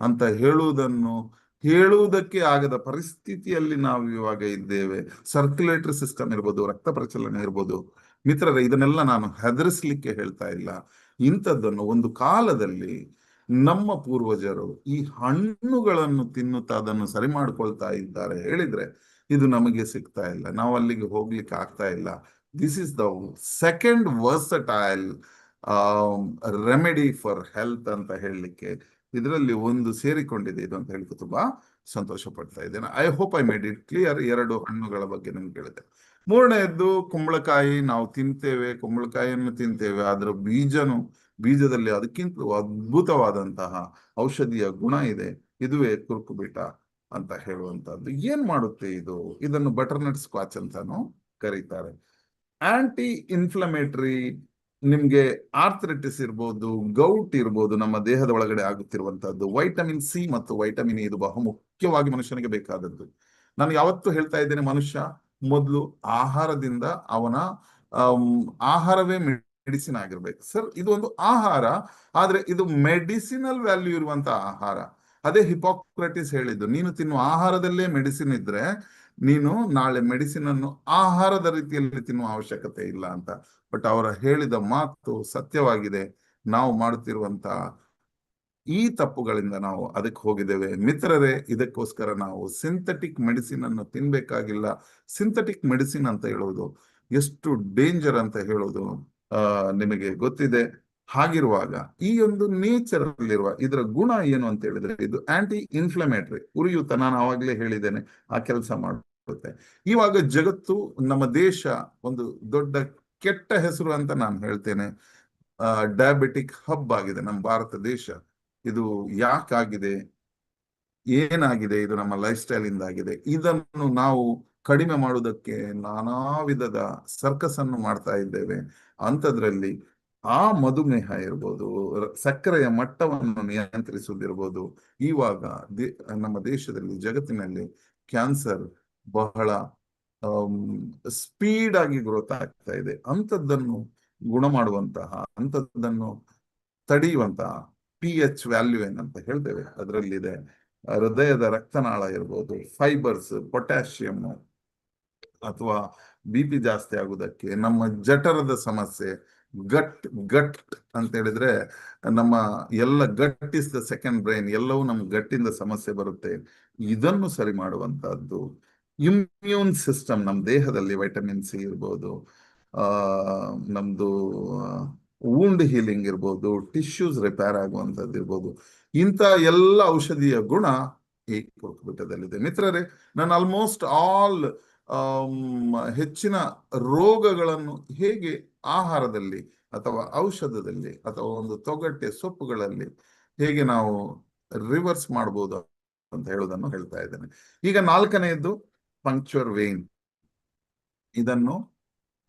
ಅಂತ ಹೇಳುವುದನ್ನು ಹೇಳುವುದಕ್ಕೆ ಆಗದ ಪರಿಸ್ಥಿತಿಯಲ್ಲಿ ನಾವು ಇವಾಗ ಇದ್ದೇವೆ. ಸರ್ಕ್ಯುಲೇಟರಿ ಸಿಸ್ಟಮ್ ಇರ್ಬೋದು, ರಕ್ತ ಪ್ರಚಲನೆ ಇರ್ಬೋದು. ಮಿತ್ರರೇ, ಇದನ್ನೆಲ್ಲ ನಾನು ಹೆದರಿಸ್ಲಿಕ್ಕೆ ಹೇಳ್ತಾ ಇಲ್ಲ. ಇಂಥದ್ದನ್ನು ಒಂದು ಕಾಲದಲ್ಲಿ ನಮ್ಮ ಪೂರ್ವಜರು ಈ ಹಣ್ಣುಗಳನ್ನು ತಿನ್ನುತ್ತಾ ಅದನ್ನು ಸರಿ ಮಾಡ್ಕೊಳ್ತಾ ಇದ್ದಾರೆ ಹೇಳಿದ್ರೆ ಇದು ನಮಗೆ ಸಿಗ್ತಾ ಇಲ್ಲ, ನಾವು ಅಲ್ಲಿಗೆ ಹೋಗ್ಲಿಕ್ಕೆ ಆಗ್ತಾ ಇಲ್ಲ. This is the second versatile remedy for health ಅಂತ ಹೇಳಲಿಕ್ಕೆ ಇದರಲ್ಲಿ ಒಂದು ಸೇರಿಕೊಂಡಿದೆ ಇದು ಅಂತ ಹೇಳಿಕ್ಕೆ ತುಂಬಾ ಸಂತೋಷ ಪಡ್ತಾ ಇದ್ದೇನೆ. I hope I made it clear. 2 ಹಣ್ಣುಗಳ ಬಗ್ಗೆ ನಿಮ್ಗೆ ಹೇಳಿದೆ. 3ನೇದ್ದು ಕುಂಬಳಕಾಯಿ. ನಾವು ತಿಂತೇವೆ, ಕುಂಬಳಕಾಯಿಯನ್ನು ತಿಂತೇವೆ, ಅದರ ಬೀಜದಲ್ಲಿ ಅದಕ್ಕಿಂತಲೂ ಅದ್ಭುತವಾದಂತಹ ಔಷಧಿಯ ಗುಣ ಇದೆ. ಇದುವೇ ಕುರ್ಕುಬಿಟ ಅಂತ ಹೇಳುವಂತಹದ್ದು. ಏನ್ ಮಾಡುತ್ತೆ ಇದು? ಇದನ್ನು ಬಟರ್ನಟ್ ಸ್ಕ್ವಾಚ್ ಅಂತಾನು ಕರೀತಾರೆ. ಆಂಟಿ ಇನ್ಫ್ಲಮೇಟರಿ, ನಿಮ್ಗೆ ಆರ್ಥ್ರೈಟಿಸ್ ಇರ್ಬೋದು, ಗೌಟ್ ಇರ್ಬೋದು, ನಮ್ಮ ದೇಹದ ಒಳಗಡೆ ಆಗುತ್ತಿರುವಂತಹದ್ದು. ವೈಟಮಿನ್ ಸಿ ಮತ್ತು ವೈಟಮಿನ್ ಇ ಇದು ಬಹುಮುಖ್ಯವಾಗಿ ಮನುಷ್ಯನಿಗೆ ಬೇಕಾದದ್ದು. ನಾನು ಯಾವತ್ತೂ ಹೇಳ್ತಾ ಇದ್ದೇನೆ, ಮನುಷ್ಯ ಮೊದಲು ಆಹಾರದಿಂದ ಅವನ ಆಹಾರವೇ ಮೆಡಿಸಿನ್ ಆಗಿರ್ಬೇಕು. ಸರ್, ಇದು ಒಂದು ಆಹಾರ, ಆದ್ರೆ ಇದು ಮೆಡಿಸಿನಲ್ ವ್ಯಾಲ್ಯೂ ಇರುವಂತ ಆಹಾರ. ಅದೇ ಹಿಪೋಕ್ರಟಿಸ್ ಹೇಳಿದ್ದು, ನೀನು ತಿನ್ನುವ ಆಹಾರದಲ್ಲೇ ಮೆಡಿಸಿನ್ ಇದ್ರೆ ನೀನು ನಾಳೆ ಮೆಡಿಸಿನ್ ಅನ್ನು ಆಹಾರದ ರೀತಿಯಲ್ಲಿ ತಿನ್ನುವ ಅವಶ್ಯಕತೆ ಇಲ್ಲ ಅಂತ. ಬಟ್ ಅವರ ಹೇಳಿದ ಮಾತು ಸತ್ಯವಾಗಿದೆ. ನಾವು ಮಾಡುತ್ತಿರುವಂತ ಈ ತಪ್ಪುಗಳಿಂದ ನಾವು ಅದಕ್ಕೆ ಹೋಗಿದ್ದೇವೆ. ಮಿತ್ರರೇ, ಇದಕ್ಕೋಸ್ಕರ ನಾವು ಸಿಂಥೆಟಿಕ್ ಮೆಡಿಸಿನ್ ಅನ್ನು ತಿನ್ಬೇಕಾಗಿಲ್ಲ. ಸಿಂಥೆಟಿಕ್ ಮೆಡಿಸಿನ್ ಅಂತ ಹೇಳೋದು ಎಷ್ಟು ಡೇಂಜರ್ ಅಂತ ಹೇಳೋದು ನಿಮಗೆ ಗೊತ್ತಿದೆ. ಹಾಗಿರುವಾಗ ಈ ಒಂದು ನೇಚರ್ ಅಲ್ಲಿರುವ ಇದರ ಗುಣ ಏನು ಅಂತ ಹೇಳಿದ್ರೆ, ಇದು ಆಂಟಿ ಇನ್ಫ್ಲಮೇಟರಿ, ಉರಿಯೂತ. ನಾನು ಆವಾಗಲೇ ಹೇಳಿದ್ದೇನೆ, ಆ ಕೆಲಸ ಮಾಡುತ್ತೆ. ಇವಾಗ ಜಗತ್ತು, ನಮ್ಮ ದೇಶ ಒಂದು ದೊಡ್ಡ ಕೆಟ್ಟ ಹೆಸರು ಅಂತ ನಾನು ಹೇಳ್ತೇನೆ. ಡಯಾಬಿಟಿಕ್ ಹಬ್ ಆಗಿದೆ ನಮ್ಮ ಭಾರತ ದೇಶ. ಇದು ಯಾಕಾಗಿದೆ, ಏನಾಗಿದೆ? ಇದು ನಮ್ಮ ಲೈಫ್ ಸ್ಟೈಲ್ ಇಂದ ಆಗಿದೆ. ಇದನ್ನು ನಾವು ಕಡಿಮೆ ಮಾಡುವುದಕ್ಕೆ ನಾನಾ ವಿಧದ ಸರ್ಕಸ್ ಅನ್ನು ಮಾಡ್ತಾ ಇದ್ದೇವೆ. ಅಂಥದ್ರಲ್ಲಿ ಆ ಮಧುಮೇಹ ಇರ್ಬೋದು, ಸಕ್ಕರೆಯ ಮಟ್ಟವನ್ನು ನಿಯಂತ್ರಿಸುವುದಿರ್ಬೋದು. ಇವಾಗ ನಮ್ಮ ದೇಶದಲ್ಲಿ, ಜಗತ್ತಿನಲ್ಲಿ ಕ್ಯಾನ್ಸರ್ ಬಹಳ ಸ್ಪೀಡ್ ಆಗಿ ಗ್ರೋತ್ ಆಗ್ತಾ ಇದೆ. ಅಂಥದ್ದನ್ನು ಗುಣ ಮಾಡುವಂತಹ, ಅಂಥದ್ದನ್ನು ತಡೆಯುವಂತಹ pH ವ್ಯಾಲ್ಯೂ ಏನಂತ ಹೇಳ್ತೇವೆ ಅದರಲ್ಲಿದೆ. ಹೃದಯದ ರಕ್ತನಾಳ ಇರ್ಬೋದು, ಫೈಬರ್ಸ್, ಪೊಟ್ಯಾಷಿಯಂ, ಅಥವಾ BP ಜಾಸ್ತಿ ಆಗುವುದಕ್ಕೆ, ನಮ್ಮ ಜಠರದ ಸಮಸ್ಯೆ, ಗಟ್ ಅಂತ ಹೇಳಿದ್ರೆ ನಮ್ಮ ಎಲ್ಲ ಗಟ್ ಇಸ್ ದ ಸೆಕೆಂಡ್ ಬ್ರೈನ್, ಎಲ್ಲವೂ ನಮ್ಮ ಗಟ್ಟಿಂದ ಸಮಸ್ಯೆ ಬರುತ್ತೆ. ಇದನ್ನು ಸರಿ ಮಾಡುವಂತಹದ್ದು. ಇಮ್ಯೂನ್ ಸಿಸ್ಟಮ್, ನಮ್ಮ ದೇಹದಲ್ಲಿ ವೈಟಮಿನ್ ಸಿ ಇರ್ಬೋದು, ನಮ್ದು ವೂಂಡ್ ಹೀಲಿಂಗ್ ಇರ್ಬೋದು, ಟಿಶ್ಯೂಸ್ ರಿಪೇರ್ ಆಗುವಂಥದ್ದು ಇರ್ಬೋದು. ಇಂಥ ಎಲ್ಲ ಔಷಧಿಯ ಗುಣ ಈ ಕುರ್ಕುಬಿಟದಲ್ಲಿದೆ. ಮಿತ್ರರೇ, ನಾನು ಆಲ್ಮೋಸ್ಟ್ ಆಲ್ ಹೆಚ್ಚಿನ ರೋಗಗಳನ್ನು ಹೇಗೆ ಆಹಾರದಲ್ಲಿ ಅಥವಾ ಔಷಧದಲ್ಲಿ ಅಥವಾ ಒಂದು ತೊಗಟೆ ಸೊಪ್ಪುಗಳಲ್ಲಿ ಹೇಗೆ ನಾವು ರಿವರ್ಸ್ ಮಾಡಬಹುದು ಅಂತ ಹೇಳುವುದನ್ನು ಹೇಳ್ತಾ ಇದ್ದೇನೆ. ಈಗ 4ನೇದ್ದು ಪಂಕ್ಚರ್ ವೇನ್. ಇದನ್ನು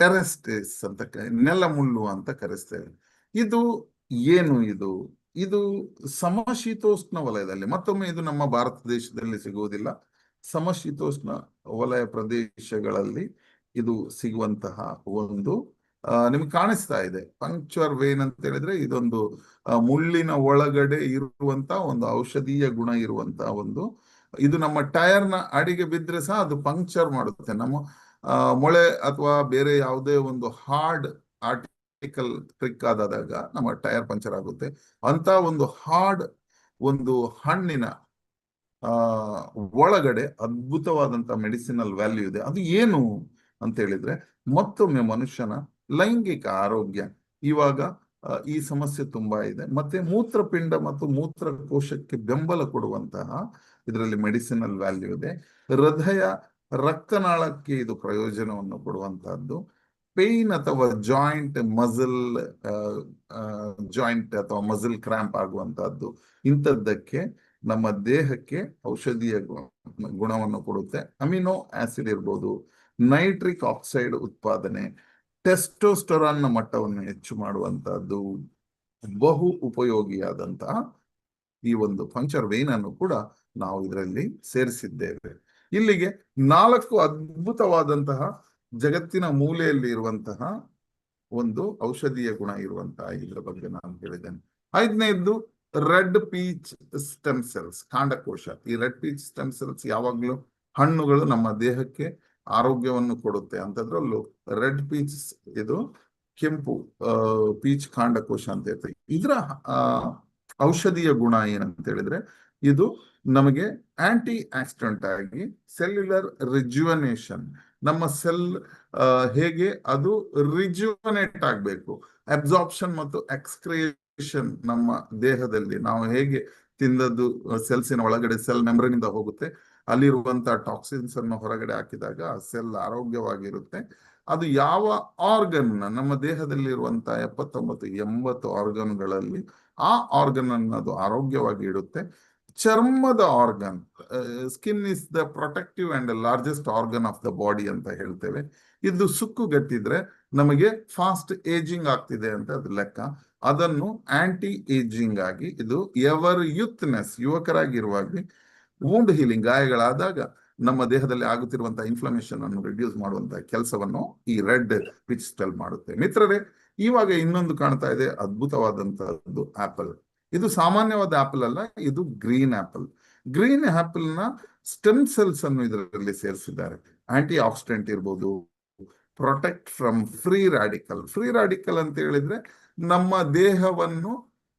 ಟೆರೆಸ್ಟೇಸ್ ಅಂತ, ನೆಲಮುಳ್ಳು ಅಂತ ಕರೆಸ್ತೇವೆ. ಇದು ಏನು? ಇದು ಸಮಶೀತೋಷ್ಣ ವಲಯದಲ್ಲಿ, ಮತ್ತೊಮ್ಮೆ ಇದು ನಮ್ಮ ಭಾರತ ದೇಶದಲ್ಲಿ ಸಿಗುವುದಿಲ್ಲ. ಸಮಶೀತೋಷ್ಣ ವಲಯ ಪ್ರದೇಶಗಳಲ್ಲಿ ಇದು ಸಿಗುವಂತಹ ಒಂದು ನಿಮ್ಗೆ ಕಾಣಿಸ್ತಾ ಇದೆ. ಪಂಕ್ಚರ್ ವೇನ್ ಅಂತ ಹೇಳಿದ್ರೆ ಇದೊಂದು ಮುಳ್ಳಿನ ಒಳಗಡೆ ಇರುವಂತ ಒಂದು ಔಷಧೀಯ ಗುಣ ಇರುವಂತ ಒಂದು, ಇದು ನಮ್ಮ ಟೈರ್ನ ಅಡಿಗೆ ಬಿದ್ರೆ ಸಹ ಅದು ಪಂಕ್ಚರ್ ಮಾಡುತ್ತೆ. ನಮ್ಮ ಮೊಳೆ ಅಥವಾ ಬೇರೆ ಯಾವುದೇ ಒಂದು ಹಾರ್ಡ್ ಆರ್ಟಿಕಲ್ ಟ್ರಿಕ್ ಆದಾಗ ನಮ್ಮ ಟೈರ್ ಪಂಕ್ಚರ್ ಆಗುತ್ತೆ. ಅಂತ ಒಂದು ಹಾರ್ಡ್ ಒಂದು ಹಣ್ಣಿನ ಒಳಗಡೆ ಅದ್ಭುತವಾದಂತ ಮೆಡಿಸಿನಲ್ ವ್ಯಾಲ್ಯೂ ಇದೆ. ಅದು ಏನು ಅಂತ ಹೇಳಿದ್ರೆ, ಮತ್ತೊಮ್ಮೆ ಮನುಷ್ಯನ ಲೈಂಗಿಕ ಆರೋಗ್ಯ. ಇವಾಗ ಈ ಸಮಸ್ಯೆ ತುಂಬಾ ಇದೆ. ಮತ್ತೆ ಮೂತ್ರಪಿಂಡ ಮತ್ತು ಮೂತ್ರಕೋಶಕ್ಕೆ ಬೆಂಬಲ ಕೊಡುವಂತಹ ಇದರಲ್ಲಿ ಮೆಡಿಸಿನಲ್ ವ್ಯಾಲ್ಯೂ ಇದೆ. ಹೃದಯ ರಕ್ತನಾಳಕ್ಕೆ ಇದು ಪ್ರಯೋಜನವನ್ನು ಕೊಡುವಂತಹದ್ದು. ಪೇನ್ ಅಥವಾ ಜಾಯಿಂಟ್ ಅಥವಾ ಮಸಲ್ ಕ್ರ್ಯಾಂಪ್ ಆಗುವಂತಹದ್ದು, ಇಂಥದ್ದಕ್ಕೆ ನಮ್ಮ ದೇಹಕ್ಕೆ ಔಷಧೀಯ ಗುಣವನ್ನು ಕೊಡುತ್ತೆ. ಅಮಿನೋ ಆಸಿಡ್ ಇರ್ಬೋದು, ನೈಟ್ರಿಕ್ ಆಕ್ಸೈಡ್ ಉತ್ಪಾದನೆ, ಟೆಸ್ಟೋಸ್ಟೆರಾನ್ನ ಮಟ್ಟವನ್ನು ಹೆಚ್ಚು ಮಾಡುವಂತಹದ್ದು, ಬಹು ಉಪಯೋಗಿಯಾದಂತಹ ಈ ಒಂದು ಪಂಕ್ಚರ್ ವೇನ್ ಅನ್ನು ಕೂಡ ನಾವು ಇದರಲ್ಲಿ ಸೇರಿಸಿದ್ದೇವೆ. ಇಲ್ಲಿಗೆ 4 ಅದ್ಭುತವಾದಂತಹ ಜಗತ್ತಿನ ಮೂಲೆಯಲ್ಲಿ ಇರುವಂತಹ ಒಂದು ಔಷಧೀಯ ಗುಣ ಇರುವಂತಹ ಇದರ ಬಗ್ಗೆ ನಾನು ಹೇಳಿದ್ದೇನೆ. 5ನೇದ್ದು ರೆಡ್ ಪೀಚ್ ಸ್ಟೆಮ್ ಸೆಲ್ಸ್, ಕಾಂಡಕೋಶ. ಈ ರೆಡ್ ಪೀಚ್ ಸ್ಟೆಮ್ ಸೆಲ್ಸ್ ಯಾವಾಗ್ಲೂ ಹಣ್ಣುಗಳು ನಮ್ಮ ದೇಹಕ್ಕೆ ಆರೋಗ್ಯವನ್ನು ಕೊಡುತ್ತೆ ಅಂತದ್ರಲ್ಲೂ ರೆಡ್ ಪೀಚ್, ಇದು ಕೆಂಪು ಪೀಚ್ ಕಾಂಡಕೋಶ ಅಂತ ಹೇಳ್ತೀವಿ. ಇದರ ಔಷಧೀಯ ಗುಣ ಏನಂತ ಹೇಳಿದ್ರೆ, ಇದು ನಮಗೆ ಆಂಟಿ ಆಕ್ಸಿಡೆಂಟ್ ಆಗಿ ಸೆಲ್ಯುಲರ್ ರಿಜ್ಯುವನೇಷನ್, ನಮ್ಮ ಸೆಲ್ ಹೇಗೆ ಅದು ರಿಜ್ಯುವನೇಟ್ ಆಗಬೇಕು, ಅಬ್ಸಾರ್ಪ್ಷನ್ ಮತ್ತು ಎಕ್ಸ್ಕ್ರಿಯೇಷನ್, ನಮ್ಮ ದೇಹದಲ್ಲಿ ನಾವು ಹೇಗೆ ತಿಂದದ್ದು ಸೆಲ್ಸಿನ ಒಳಗಡೆ ಸೆಲ್ ಮೆಂಬ್ರೇನ್ ಇಂದ ಹೋಗುತ್ತೆ, ಅಲ್ಲಿರುವಂತಹ ಟಾಕ್ಸಿನ್ಸ್ ಅನ್ನು ಹೊರಗಡೆ ಹಾಕಿದಾಗ ಸೆಲ್ ಆರೋಗ್ಯವಾಗಿರುತ್ತೆ. ಅದು ಯಾವ ಆರ್ಗನ್, ನಮ್ಮ ದೇಹದಲ್ಲಿ ಇರುವಂತಹ 79-80 ಆರ್ಗನ್ಗಳಲ್ಲಿ ಆ ಆರ್ಗನ್ ಅನ್ನೋದು ಆರೋಗ್ಯವಾಗಿ ಇಡುತ್ತೆ. ಚರ್ಮದ organ, skin is the protective and largest organ of the body ಅಂತ ಹೇಳ್ತೇವೆ. ಇದು ಸುಕ್ಕುಗಟ್ಟಿದ್ರೆ ನಮಗೆ ಫಾಸ್ಟ್ ಏಜಿಂಗ್ ಆಗ್ತಿದೆ ಅಂತ ಅದು ಲೆಕ್ಕ. ಅದನ್ನು ಆಂಟಿ ಏಜಿಂಗ್ ಆಗಿ, ಇದು ಎವರ್ ಯೂತ್ನೆಸ್, ಯುವಕರಾಗಿರುವಾಗ ವೂಂಡ್ ಹೀಲಿಂಗ್, ಗಾಯಗಳಾದಾಗ ನಮ್ಮ ದೇಹದಲ್ಲಿ ಆಗುತ್ತಿರುವಂತಹ ಇನ್ಫ್ಲಮೇಷನ್ ಅನ್ನು ರಿಡ್ಯೂಸ್ ಮಾಡುವಂತಹ ಕೆಲಸವನ್ನು ಈ ರೆಡ್ ಪಿಚ್ ಸ್ಟೆಲ್ ಮಾಡುತ್ತೆ. ಮಿತ್ರರೇ, ಇವಾಗ ಇನ್ನೊಂದು ಕಾಣ್ತಾ ಇದೆ ಅದ್ಭುತವಾದಂತಹದ್ದು ಆಪಲ್. ಇದು ಸಾಮಾನ್ಯವಾದ ಆಪಲ್ ಅಲ್ಲ, ಇದು ಗ್ರೀನ್ ಆಪಲ್. ಗ್ರೀನ್ ಆಪಲ್ ನ ಸ್ಟೆಮ್ ಸೆಲ್ಸ್ ಅನ್ನು ಇದರಲ್ಲಿ ಸೇರಿಸಿದ್ದಾರೆ. ಆಂಟಿ ಆಕ್ಸಿಡೆಂಟ್ ಇರ್ಬೋದು, protect from free radical. Free radical ಅಂತ ಹೇಳಿದ್ರೆ ನಮ್ಮ ದೇಹವನ್ನು,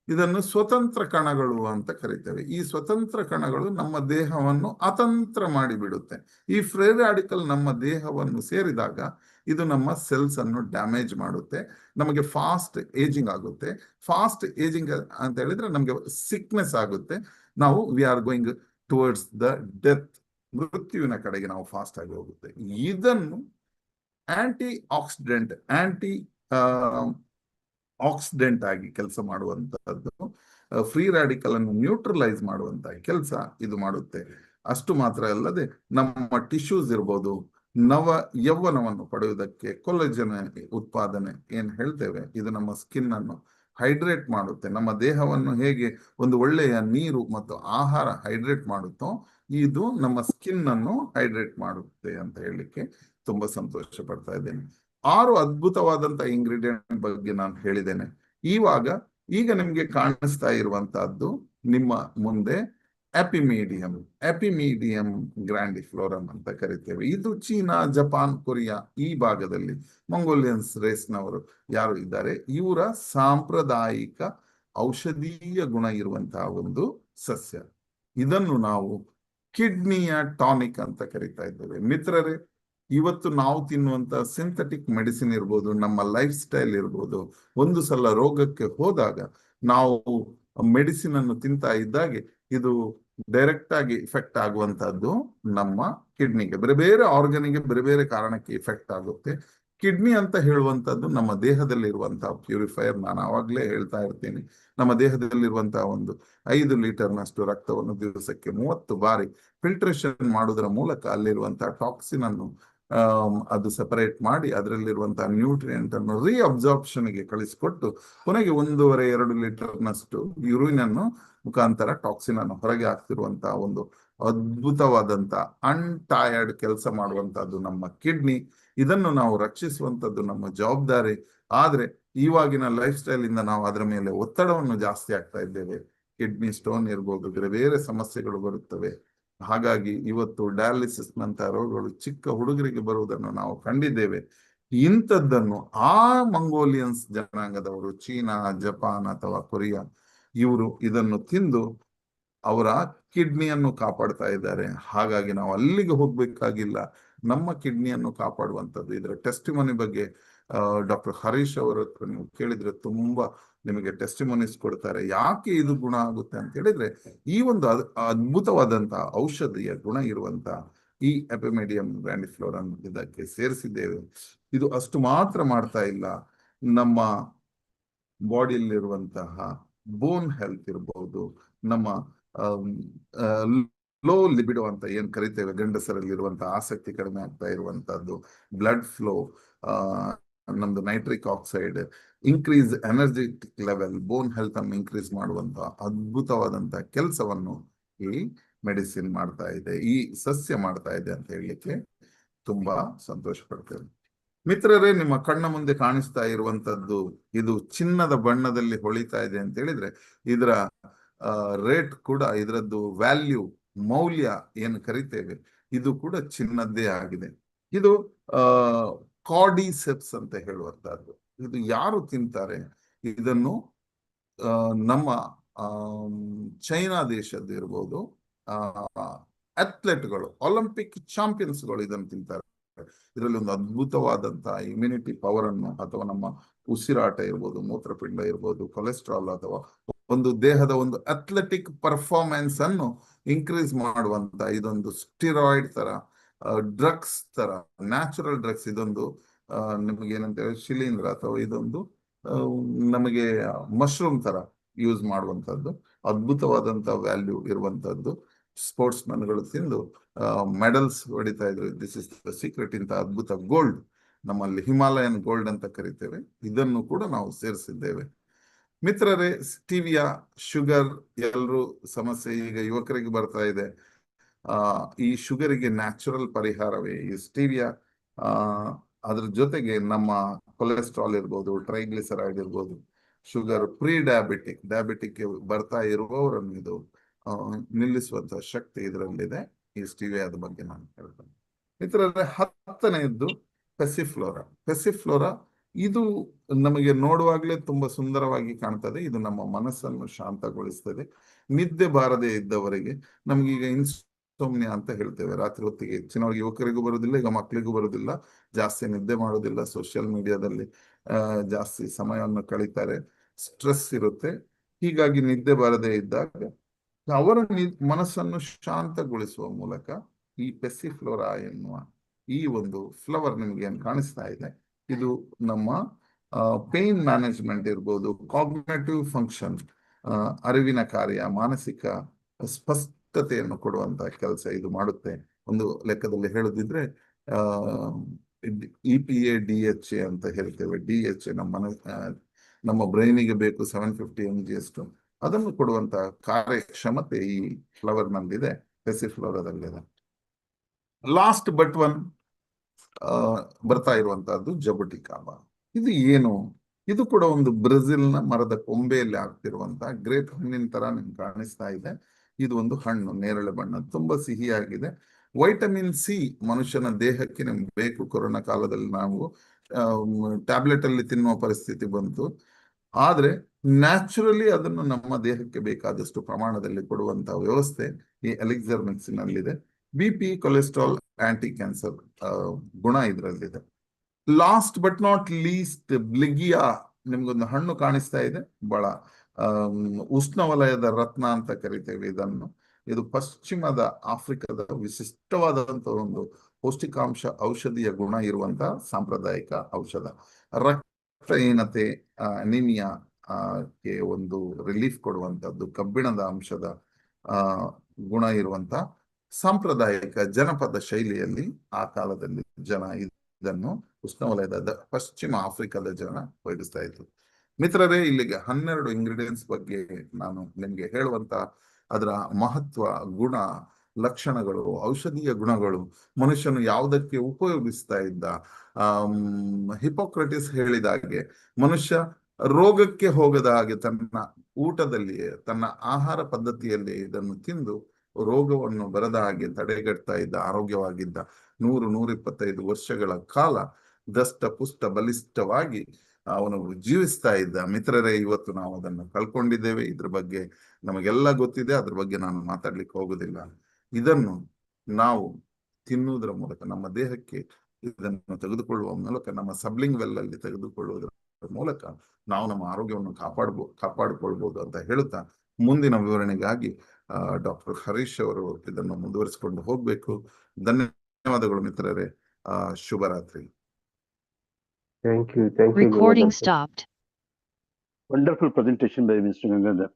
ಇದನ್ನು ಸ್ವತಂತ್ರ ಕಣಗಳು ಅಂತ ಕರೀತೇವೆ. ಈ ಸ್ವತಂತ್ರ ಕಣಗಳು ನಮ್ಮ ದೇಹವನ್ನು ಅತಂತ್ರ ಮಾಡಿಬಿಡುತ್ತೆ. ಈ ಫ್ರೀ ರಾಡಿಕಲ್ ನಮ್ಮ ದೇಹವನ್ನು ಸೇರಿದಾಗ ಇದು ನಮ್ಮ ಸೆಲ್ಸ್ ಅನ್ನು ಡ್ಯಾಮೇಜ್ ಮಾಡುತ್ತೆ, ನಮಗೆ ಫಾಸ್ಟ್ ಏಜಿಂಗ್ ಆಗುತ್ತೆ. ಫಾಸ್ಟ್ ಏಜಿಂಗ್ ಅಂತ ಹೇಳಿದ್ರೆ ನಮಗೆ ಸಿಕ್ನೆಸ್ ಆಗುತ್ತೆ. ನಾವು we are going towards the death, ಮೃತ್ಯುವಿನ ಕಡೆಗೆ ನಾವು ಫಾಸ್ಟ್ ಆಗಿ ಹೋಗುತ್ತೆ. ಇದನ್ನು ಆಂಟಿ ಆಕ್ಸಿಡೆಂಟ್, ಆಕ್ಸಿಡೆಂಟ್ ಆಗಿ ಕೆಲಸ ಮಾಡುವಂತಹದ್ದು, ಫ್ರೀ ರಾಡಿಕಲ್ ಅನ್ನು ನ್ಯೂಟ್ರಲೈಸ್ ಮಾಡುವಂತಹ ಕೆಲಸ ಇದು ಮಾಡುತ್ತೆ. ಅಷ್ಟು ಮಾತ್ರ ಅಲ್ಲದೆ ನಮ್ಮ ಟಿಶ್ಯೂಸ್ ಇರ್ಬೋದು, ನವ ಯೌವನವನ್ನು ಪಡೆಯುವುದಕ್ಕೆ ಕೊಲೆಜನ್ ಉತ್ಪಾದನೆ ಏನ್ ಹೇಳ್ತೇವೆ, ಇದು ನಮ್ಮ ಸ್ಕಿನ್ ಅನ್ನು ಹೈಡ್ರೇಟ್ ಮಾಡುತ್ತೆ. ನಮ್ಮ ದೇಹವನ್ನು ಹೇಗೆ ಒಂದು ಒಳ್ಳೆಯ ನೀರು ಮತ್ತು ಆಹಾರ ಹೈಡ್ರೇಟ್ ಮಾಡುತ್ತೋ, ಇದು ನಮ್ಮ ಸ್ಕಿನ್ ಅನ್ನು ಹೈಡ್ರೇಟ್ ಮಾಡುತ್ತೆ ಅಂತ ಹೇಳಲಿಕ್ಕೆ ತುಂಬಾ ಸಂತೋಷ ಪಡ್ತಾ ಇದ್ದೇನೆ. 6 ಅದ್ಭುತವಾದಂತ ಇಂಗ್ರೀಡಿಯೆಂಟ್ ಬಗ್ಗೆ ನಾನು ಹೇಳಿದ್ದೇನೆ. ಈಗ ನಿಮ್ಗೆ ಕಾಣಿಸ್ತಾ ಇರುವಂತಹದ್ದು ನಿಮ್ಮ ಮುಂದೆ ಎಪಿಮೀಡಿಯಂ ಗ್ರ್ಯಾಂಡಿಫ್ಲೋರಮ್ ಅಂತ ಕರಿತೇವೆ. ಇದು ಚೀನಾ, ಜಪಾನ್, ಕೊರಿಯಾ ಈ ಭಾಗದಲ್ಲಿ ಮಂಗೋಲಿಯನ್ಸ್ ರೇಸ್ನವರು ಯಾರು ಇದ್ದಾರೆ, ಇವರ ಸಾಂಪ್ರದಾಯಿಕ ಔಷಧೀಯ ಗುಣ ಇರುವಂತಹ ಒಂದು ಸಸ್ಯ. ಇದನ್ನು ನಾವು ಕಿಡ್ನಿಯ ಟಾನಿಕ್ ಅಂತ ಕರಿತಾ ಇದ್ದೇವೆ. ಮಿತ್ರರೇ, ಇವತ್ತು ನಾವು ತಿನ್ನುವಂತ ಸಿಂಥೆಟಿಕ್ ಮೆಡಿಸಿನ್ ಇರ್ಬೋದು, ನಮ್ಮ ಲೈಫ್ ಸ್ಟೈಲ್ ಇರ್ಬೋದು, ಒಂದು ಸಲ ರೋಗಕ್ಕೆ ಹೋದಾಗ ನಾವು ಮೆಡಿಸಿನ್ ಅನ್ನು ತಿಂತಾ ಇದ್ದಾಗೆ ಇದು ಡೈರೆಕ್ಟ್ ಆಗಿ ಇಫೆಕ್ಟ್ ಆಗುವಂತಹದ್ದು ನಮ್ಮ ಕಿಡ್ನಿಗೆ. ಬೇರೆ ಬೇರೆ ಆರ್ಗನಿಗೆ ಬೇರೆ ಬೇರೆ ಕಾರಣಕ್ಕೆ ಇಫೆಕ್ಟ್ ಆಗುತ್ತೆ. ಕಿಡ್ನಿ ಅಂತ ಹೇಳುವಂತದ್ದು ನಮ್ಮ ದೇಹದಲ್ಲಿರುವಂತಹ ಪ್ಯೂರಿಫೈಯರ್. ನಾನು ಆವಾಗಲೇ ಹೇಳ್ತಾ ಇರ್ತೀನಿ, ನಮ್ಮ ದೇಹದಲ್ಲಿರುವಂತಹ ಒಂದು 5 ಲೀಟರ್ನಷ್ಟು ರಕ್ತವನ್ನು ದಿವಸಕ್ಕೆ 30 ಬಾರಿ ಫಿಲ್ಟ್ರೇಷನ್ ಮಾಡುವುದರ ಮೂಲಕ ಅಲ್ಲಿರುವಂತಹ ಟಾಕ್ಸಿನ್ ಅನ್ನು ಅದು ಸೆಪರೇಟ್ ಮಾಡಿ ಅದರಲ್ಲಿರುವಂತಹ ನ್ಯೂಟ್ರಿಯೆಂಟ್ ಅನ್ನು ಗೆ ಕಳಿಸಿಕೊಟ್ಟು ಕೊನೆಗೆ 1.5-2 ಲೀಟರ್ನಷ್ಟು ಯೂರಿನ್ ಅನ್ನು ಮುಖಾಂತರ ಟಾಕ್ಸಿನ್ ಅನ್ನು ಹೊರಗೆ ಹಾಕ್ತಿರುವಂತಹ ಒಂದು ಅದ್ಭುತವಾದಂತ ಅನ್ಟಯರ್ಡ್ ಕೆಲಸ ಮಾಡುವಂತಹದ್ದು ನಮ್ಮ ಕಿಡ್ನಿ. ಇದನ್ನು ನಾವು ರಕ್ಷಿಸುವಂತದ್ದು ನಮ್ಮ ಜವಾಬ್ದಾರಿ. ಆದ್ರೆ ಇವಾಗಿನ ಲೈಫ್ ಸ್ಟೈಲ್ ಇಂದ ನಾವು ಅದರ ಮೇಲೆ ಒತ್ತಡವನ್ನು ಜಾಸ್ತಿ ಆಗ್ತಾ ಇದ್ದೇವೆ. ಕಿಡ್ನಿ ಸ್ಟೋನ್ ಇರ್ಬೋದು, ಬೇರೆ ಬೇರೆ ಸಮಸ್ಯೆಗಳು ಬರುತ್ತವೆ. ಹಾಗಾಗಿ ಇವತ್ತು ಡಯಾಲಿಸಿಸ್ ನಂತಹ ರೋಗಗಳು ಚಿಕ್ಕ ಹುಡುಗರಿಗೆ ಬರುವುದನ್ನು ನಾವು ಕಂಡಿದ್ದೇವೆ. ಇಂಥದ್ದನ್ನು ಆ ಮಂಗೋಲಿಯನ್ಸ್ ಜನಾಂಗದವರು, ಚೀನಾ, ಜಪಾನ್ ಅಥವಾ ಕೊರಿಯಾ, ಇವರು ಇದನ್ನು ತಿಂದು ಅವರ ಕಿಡ್ನಿಯನ್ನು ಕಾಪಾಡ್ತಾ ಇದ್ದಾರೆ. ಹಾಗಾಗಿ ನಾವು ಅಲ್ಲಿಗೆ ಹೋಗ್ಬೇಕಾಗಿಲ್ಲ, ನಮ್ಮ ಕಿಡ್ನಿಯನ್ನು ಕಾಪಾಡುವಂಥದ್ದು. ಇದರ ಟೆಸ್ಟಿಮನಿ ಬಗ್ಗೆ ಡಾಕ್ಟರ್ ಹರೀಶ್ ಅವರ ಹತ್ರ ನೀವು ಕೇಳಿದ್ರೆ ತುಂಬಾ ನಿಮಗೆ ಟೆಸ್ಟಿಮೋನಿಸ್ ಕೊಡ್ತಾರೆ. ಯಾಕೆ ಇದು ಗುಣ ಆಗುತ್ತೆ ಅಂತ ಹೇಳಿದ್ರೆ, ಈ ಒಂದು ಅದ್ಭುತವಾದಂತಹ ಔಷಧಿಯ ಗುಣ ಇರುವಂತಹ ಈ ಎಪಿಮೀಡಿಯಂ ಗ್ರ್ಯಾಂಡಿಫ್ಲೋರಮ್ ಇದಕ್ಕೆ ಸೇರಿಸಿದ್ದೇವೆ. ಇದು ಅಷ್ಟು ಮಾತ್ರ ಮಾಡ್ತಾ ಇಲ್ಲ, ನಮ್ಮ ಬಾಡಿಯಲ್ಲಿರುವಂತಹ ಬೋನ್ ಹೆಲ್ತ್ ಇರಬಹುದು, ನಮ್ಮ ಲೋ ಲಿಬಿಡೋ ಅಂತ ಏನ್ ಕರಿತೇವೆ, ಗಂಡಸರಲ್ಲಿರುವಂತಹ ಆಸಕ್ತಿ ಕಡಿಮೆ ಆಗ್ತಾ ಇರುವಂತಹದ್ದು, ಬ್ಲಡ್ ಫ್ಲೋ, ನಮ್ದು nitric oxide, increase energetic level, bone health ಅನ್ನು ಇನ್ಕ್ರೀಸ್ ಮಾಡುವಂತಹ ಅದ್ಭುತವಾದಂತಹ ಕೆಲಸವನ್ನು ಈ ಮೆಡಿಸಿನ್ ಮಾಡ್ತಾ ಇದೆ, ಈ ಸಸ್ಯ ಮಾಡ್ತಾ ಇದೆ ಅಂತ ಹೇಳಲಿಕ್ಕೆ ತುಂಬಾ ಸಂತೋಷ ಪಡ್ತೇವೆ. ಮಿತ್ರರೇ, ನಿಮ್ಮ ಕಣ್ಣ ಮುಂದೆ ಕಾಣಿಸ್ತಾ ಇರುವಂತದ್ದು ಇದು ಚಿನ್ನದ ಬಣ್ಣದಲ್ಲಿ ಹೊಳಿತಾ ಇದೆ ಅಂತ ಹೇಳಿದ್ರೆ ಇದರ ರೇಟ್ ಕೂಡ, ಇದರದ್ದು ವ್ಯಾಲ್ಯೂ, ಮೌಲ್ಯ ಏನು ಕರಿತೇವೆ, ಇದು ಕೂಡ ಚಿನ್ನದ್ದೇ ಆಗಿದೆ. ಇದು ಕಾರ್ಡಿಸೆಪ್ಸ್ ಅಂತ ಹೇಳುವಂತಹದ್ದು. ಇದು ಯಾರು ತಿಂತಾರೆ? ಇದನ್ನು ನಮ್ಮ ಚೈನಾ ದೇಶದ್ದು ಇರ್ಬೋದು, ಅಥ್ಲೆಟ್ಗಳು, ಒಲಿಂಪಿಕ್ ಚಾಂಪಿಯನ್ಸ್ಗಳು ಇದನ್ನು ತಿಂತಾರೆ. ಇದರಲ್ಲಿ ಒಂದು ಅದ್ಭುತವಾದಂತಹ ಇಮ್ಯುನಿಟಿ ಪವರ್ ಅನ್ನು, ಅಥವಾ ನಮ್ಮ ಉಸಿರಾಟ ಇರ್ಬೋದು, ಮೂತ್ರಪಿಂಡ ಇರ್ಬೋದು, ಕೊಲೆಸ್ಟ್ರಾಲ್, ಅಥವಾ ಒಂದು ದೇಹದ ಒಂದು ಅಥ್ಲೆಟಿಕ್ ಪರ್ಫಾರ್ಮೆನ್ಸ್ ಅನ್ನು ಇನ್ಕ್ರೀಸ್ ಮಾಡುವಂತ ಇದೊಂದು ಸ್ಟಿರಾಯ್ಡ್ ತರ, ಡ್ರಗ್ಸ್ ತರ, ನ್ಯಾಚುರಲ್ ಡ್ರಗ್ಸ್. ಇದೊಂದು ನಿಮಗೆ ಏನಂತೇಳಿ ಶಿಲೀಂಧ್ರ, ಅಥವಾ ಇದೊಂದು ನಮಗೆ ಮಶ್ರೂಮ್ ತರ ಯೂಸ್ ಮಾಡುವಂತದ್ದು, ಅದ್ಭುತವಾದಂತ ವ್ಯಾಲ್ಯೂ ಇರುವಂತದ್ದು. ಸ್ಪೋರ್ಟ್ಸ್ ಮನ್ಗಳು ತಿಂದು ಮೆಡಲ್ಸ್ ಹೊಡಿತಾ ಇದ್ರು. This is the secret. ಇಂತ ಅದ್ಭುತ ಗೋಲ್ಡ್, ನಮ್ಮಲ್ಲಿ ಹಿಮಾಲಯನ್ ಗೋಲ್ಡ್ ಅಂತ ಕರಿತೇವೆ, ಇದನ್ನು ಕೂಡ ನಾವು ಸೇರಿಸಿದ್ದೇವೆ. ಮಿತ್ರರೇ, ಸ್ಟೀವಿಯಾ, ಶುಗರ್ ಎಲ್ಲರೂ ಸಮಸ್ಯೆ ಈಗ ಯುವಕರಿಗೆ ಬರ್ತಾ ಇದೆ. ಈ ಶುಗರಿಗೆ ನ್ಯಾಚುರಲ್ ಪರಿಹಾರವೇ ಈ ಸ್ಟೀವಿಯಾ. ಅದ್ರ ಜೊತೆಗೆ ನಮ್ಮ ಕೊಲೆಸ್ಟ್ರಾಲ್ ಇರ್ಬೋದು, ಟ್ರೈಗ್ಲಿಸರೈಡ್ ಇರ್ಬೋದು, ಶುಗರ್, ಡಯಾಬಿಟಿಕ್ ಬರ್ತಾ ಇರುವವರನ್ನು ಇದು ನಿಲ್ಲಿಸುವಂತ ಶಕ್ತಿ ಇದರಲ್ಲಿದೆ. ಈ ಸ್ಟೀವಿಯಾದ ಬಗ್ಗೆ ನಾನು ಹೇಳ್ತೇನೆ. ಮಿತ್ರರೇ, 10ನೇದ್ದು ಪೆಸಿಫ್ಲೋರಾ. ಇದು ನಮಗೆ ನೋಡುವಾಗಲೇ ತುಂಬಾ ಸುಂದರವಾಗಿ ಕಾಣ್ತದೆ. ಇದು ನಮ್ಮ ಮನಸ್ಸನ್ನು ಶಾಂತಗೊಳಿಸ್ತದೆ. ನಿದ್ದೆ ಬಾರದೆ ಇದ್ದವರಿಗೆ, ನಮ್ಗೀಗ ಇನ್ಸೋಮ್ನಿಯಾ ಅಂತ ಹೇಳ್ತೇವೆ, ರಾತ್ರಿ ಹೊತ್ತಿಗೆ ಹೆಚ್ಚಿನವರಿಗೆ, ಯುವಕರಿಗೂ ಬರುವುದಿಲ್ಲ, ಈಗ ಮಕ್ಕಳಿಗೂ ಬರುವುದಿಲ್ಲ, ಜಾಸ್ತಿ ನಿದ್ದೆ ಮಾಡೋದಿಲ್ಲ, ಸೋಷಿಯಲ್ ಮೀಡಿಯಾದಲ್ಲಿ ಜಾಸ್ತಿ ಸಮಯವನ್ನು ಕಳೀತಾರೆ, ಸ್ಟ್ರೆಸ್ ಇರುತ್ತೆ. ಹೀಗಾಗಿ ನಿದ್ದೆ ಬಾರದೆ ಇದ್ದಾಗ ಅವರ ಮನಸ್ಸನ್ನು ಶಾಂತಗೊಳಿಸುವ ಮೂಲಕ ಈ ಪೆಸಿಫ್ಲೋರಾ ಎನ್ನುವ ಈ ಒಂದು ಫ್ಲವರ್ ನಿಮ್ಗೆ ಏನ್ ಕಾಣಿಸ್ತಾ ಇದೆ, ಇದು ನಮ್ಮ ಪೇನ್ ಮ್ಯಾನೇಜ್ಮೆಂಟ್ ಇರ್ಬೋದು, ಕಾಗ್ನೇಟಿವ್ ಫಂಕ್ಷನ್, ಅರಿವಿನ ಕಾರ್ಯ, ಮಾನಸಿಕ ಸ್ಪಷ್ಟತೆಯನ್ನು ಕೊಡುವಂತ ಕೆಲಸ ಇದು ಮಾಡುತ್ತೆ. ಒಂದು ಲೆಕ್ಕದಲ್ಲಿ ಹೇಳುದಿದ್ರೆ EPA DHA ಅಂತ ಹೇಳ್ತೇವೆ. DHA ನಮ್ಮ ಬ್ರೈನಿಗೆ ಬೇಕು 750 mg ಅಷ್ಟು, ಅದನ್ನು ಕೊಡುವಂತ ಕಾರ್ಯಕ್ಷಮತೆ ಈ ಫ್ಲವರ್ ನಲ್ಲಿದೆ, ಪೆಸಿಫ್ಲೋರಾದಲ್ಲಿದೆ. ಲಾಸ್ಟ್ ಬಟ್ ಒನ್ ಬರ್ತಾ ಇರುವಂತಹದ್ದು ಜಬುಟಿಕಾಬ. ಇದು ಏನು? ಇದು ಕೂಡ ಒಂದು ಬ್ರೆಜಿಲ್ನ ಮರದ ಕೊಂಬೆಯಲ್ಲಿ ಆಗ್ತಿರುವಂತಹ ಗ್ರೇಪ್ ಹಣ್ಣಿನ ತರ ನಿಮ್ಗೆ ಕಾಣಿಸ್ತಾ ಇದೆ. ಇದು ಒಂದು ಹಣ್ಣು, ನೇರಳೆ ಬಣ್ಣ, ತುಂಬಾ ಸಿಹಿಯಾಗಿದೆ. ವೈಟಮಿನ್ ಸಿ ಮನುಷ್ಯನ ದೇಹಕ್ಕೆ ನಮ್ಗೆ ಬೇಕು. ಕೊರೋನಾ ಕಾಲದಲ್ಲಿ ನಾವು ಟ್ಯಾಬ್ಲೆಟ್ ಅಲ್ಲಿ ತಿನ್ನುವ ಪರಿಸ್ಥಿತಿ ಬಂತು. ಆದ್ರೆ ನ್ಯಾಚುರಲಿ ಅದನ್ನು ನಮ್ಮ ದೇಹಕ್ಕೆ ಬೇಕಾದಷ್ಟು ಪ್ರಮಾಣದಲ್ಲಿ ಕೊಡುವಂತಹ ವ್ಯವಸ್ಥೆ ಈ ಎಲಿಕ್ಸರ್ ಮಿಕ್ಸಿನ್ ಅಲ್ಲಿದೆ. BP, ಕೊಲೆಸ್ಟ್ರಾಲ್, ಆಂಟಿ ಕ್ಯಾನ್ಸರ್ ಗುಣ ಇದರಲ್ಲಿದೆ. Last but not least, Blighia. ನಿಮ್ಗೊಂದು ಹಣ್ಣು ಕಾಣಿಸ್ತಾ ಇದೆ, ಬಹಳ ಉಷ್ಣವಲಯದ ರತ್ನ ಅಂತ ಕರಿತೇವೆ ಇದನ್ನು. ಇದು ಪಶ್ಚಿಮದ ಆಫ್ರಿಕಾದ ವಿಶಿಷ್ಟವಾದಂತಹ ಒಂದು ಪೌಷ್ಟಿಕಾಂಶ, ಔಷಧೀಯ ಗುಣ ಇರುವಂತಹ ಸಾಂಪ್ರದಾಯಿಕ ಔಷಧ. ರಕ್ತಹೀನತೆ, ಅನಿಮಿಯಾ ಗೆ ಒಂದು ರಿಲೀಫ್ ಕೊಡುವಂತದ್ದು, ಕಬ್ಬಿಣದ ಅಂಶದ ಗುಣ ಇರುವಂತ ಸಾಂಪ್ರದಾಯಿಕ ಜನಪದ ಶೈಲಿಯಲ್ಲಿ ಆ ಕಾಲದಲ್ಲಿ ಜನ ಇದನ್ನು ಉಷ್ಣವಲಯದ ಪಶ್ಚಿಮ ಆಫ್ರಿಕಾದ ಜನ ಉಪಯೋಗಿಸ್ತಾ ಇದ್ರು. ಮಿತ್ರರೇ, ಇಲ್ಲಿಗೆ 12 ಇಂಗ್ರೀಡಿಯೆಂಟ್ಸ್ ಬಗ್ಗೆ ನಾನು ನಿಮ್ಗೆ ಹೇಳುವಂತ ಅದರ ಮಹತ್ವ, ಗುಣ, ಲಕ್ಷಣಗಳು, ಔಷಧೀಯ ಗುಣಗಳು, ಮನುಷ್ಯನು ಯಾವುದಕ್ಕೆ ಉಪಯೋಗಿಸ್ತಾ ಇದ್ದ. ಹಿಪೋಕ್ರಟಿಸ್ ಹೇಳಿದ ಹಾಗೆ ಮನುಷ್ಯ ರೋಗಕ್ಕೆ ಹೋಗದ ಹಾಗೆ ತನ್ನ ಊಟದಲ್ಲಿಯೇ, ತನ್ನ ಆಹಾರ ಪದ್ಧತಿಯಲ್ಲಿ ಇದನ್ನು ತಿಂದು ರೋಗವನ್ನು ಬರದ ಹಾಗೆ ತಡೆಗಟ್ತಾ ಇದ್ದ, ಆರೋಗ್ಯವಾಗಿದ್ದ. 100-125 ವರ್ಷಗಳ ಕಾಲ ದಷ್ಟ ಪುಷ್ಟ ಬಲಿಷ್ಠವಾಗಿ ಅವನು ಜೀವಿಸ್ತಾ ಇದ್ದ. ಮಿತ್ರರೇ, ಇವತ್ತು ನಾವು ಅದನ್ನು ಕಳ್ಕೊಂಡಿದ್ದೇವೆ. ಇದ್ರ ಬಗ್ಗೆ ನಮಗೆಲ್ಲ ಗೊತ್ತಿದೆ, ಅದ್ರ ಬಗ್ಗೆ ನಾನು ಮಾತಾಡ್ಲಿಕ್ಕೆ ಹೋಗುದಿಲ್ಲ. ಇದನ್ನು ನಾವು ತಿನ್ನುವುದರ ಮೂಲಕ, ನಮ್ಮ ದೇಹಕ್ಕೆ ಇದನ್ನು ತೆಗೆದುಕೊಳ್ಳುವ ಮೂಲಕ, ನಮ್ಮ ಸಬ್ಲಿಂಗ್ ವೆಲ್ ಅಲ್ಲಿ ತೆಗೆದುಕೊಳ್ಳುವುದರ ಮೂಲಕ ನಾವು ನಮ್ಮ ಆರೋಗ್ಯವನ್ನು ಕಾಪಾಡಿಕೊಳ್ಬಹುದು ಅಂತ ಹೇಳುತ್ತಾ, ಮುಂದಿನ ವಿವರಣೆಗಾಗಿ ಡಾಕ್ಟರ್ ಹರೀಶ್ ಅವರು ಇದನ್ನು ಮುಂದುವರಿಸಿಕೊಂಡು ಹೋಗ್ಬೇಕು. ಧನ್ಯವಾದಗಳು ಮಿತ್ರರೇ. ಶುಭರಾತ್ರಿ. Thank you. Recording stopped. Wonderful presentation by Mr. Gangadhar.